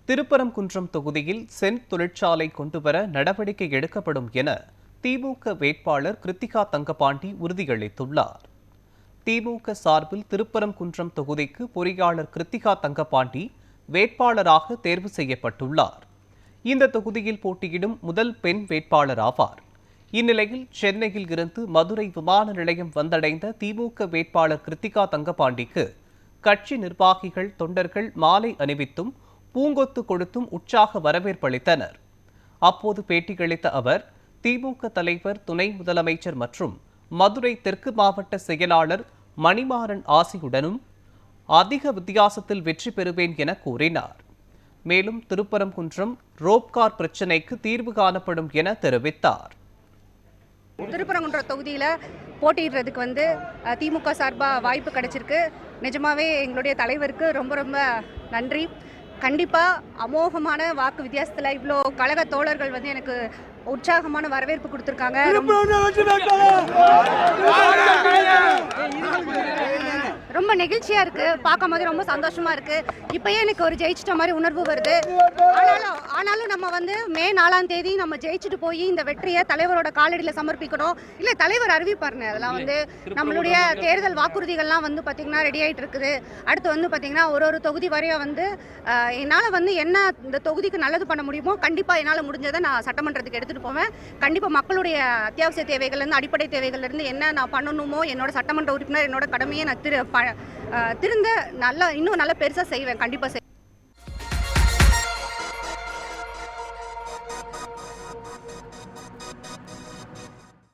திருப்பரங்குன்றம் தொகுதியில் சென் தொழிற்சாலை கொண்டுவர நடவடிக்கை எடுக்கப்படும் என திமுக வேட்பாளர் கிருத்திகா தங்கபாண்டி உறுதியளித்துள்ளார். திமுக சார்பில் திருப்பரங்குன்றம் தொகுதிக்கு பொறியாளர் கிருத்திகா தங்கபாண்டி வேட்பாளராக தேர்வு செய்யப்பட்டுள்ளார். இந்த தொகுதியில் போட்டியிடும் முதல் பெண் வேட்பாளர் ஆவார். இந்நிலையில் சென்னையில் இருந்து மதுரை விமான நிலையம் வந்தடைந்த திமுக வேட்பாளர் கிருத்திகா தங்கபாண்டிக்கு கட்சி நிர்வாகிகள், தொண்டர்கள் மாலை அணிவித்தும் பூங்கொத்து கொடுத்தும் உற்சாக வரவேற்பளித்தனர். அப்போது பேட்டியளித்த அவர், திமுக தலைவர், துணை முதலமைச்சர் மற்றும் மதுரை தெற்கு மாவட்ட செயலாளர் மணிமாறன் ஆசியுடனும் அதிக வித்தியாசத்தில் வெற்றி பெறுவேன் என கூறினார். மேலும் திருப்பரங்குன்றம் ரோப்கார் பிரச்சினைக்கு தீர்வு காணப்படும் என தெரிவித்தார். திருப்பரங்குன்றம் தொகுதியில் போட்டியிடுறதுக்கு திமுக சார்பாக வாய்ப்பு கிடைச்சிருக்கு. நிஜமாவே எங்களுடைய தலைவருக்கு ரொம்ப ரொம்ப நன்றி. கண்டிப்பாக அமோகமான வாக்கு வித்தியாசத்தில் இவ்வளோ கழக தோழர்கள் எனக்கு உற்சாகமான வரவேற்பு கொடுத்துருக்காங்க. ரொம்ப நெகிழ்ச்சியாக இருக்குது, பார்க்கும் போது ரொம்ப சந்தோஷமாக இருக்குது. இப்போயே எனக்கு ஒரு ஜெயிச்சிட்ட மாதிரி உணர்வு வருது. ஆனாலும் நம்ம மே 4ஆம் தேதி நம்ம ஜெயிச்சுட்டு போய் இந்த வெற்றியை தலைவரோட காலடியில் சமர்ப்பிக்கணும். இல்லை, தலைவர் அறிவிப்பாருங்க. அதெல்லாம் நம்மளுடைய தேர்தல் வாக்குறுதிகள்லாம் பார்த்திங்கன்னா ரெடி ஆகிட்டு இருக்குது. அடுத்து பார்த்திங்கன்னா ஒரு தொகுதி வரையும் என்னால் என்ன இந்த தொகுதிக்கு நல்லது பண்ண முடியுமோ கண்டிப்பாக என்னால் முடிஞ்சதை நான் சட்டமன்றத்துக்கு எடுத்துகிட்டு போவேன். கண்டிப்பாக மக்களுடைய அத்தியாவசிய தேவைகள்லேருந்து, அடிப்படை தேவைகள்லேருந்து என்ன நான் பண்ணணுமோ என்னோட சட்டமன்ற உறுப்பினர் என்னோட கடமையை நான் திருந்த இன்னும் நல்லா பெருசாக செய்வேன். கண்டிப்பாக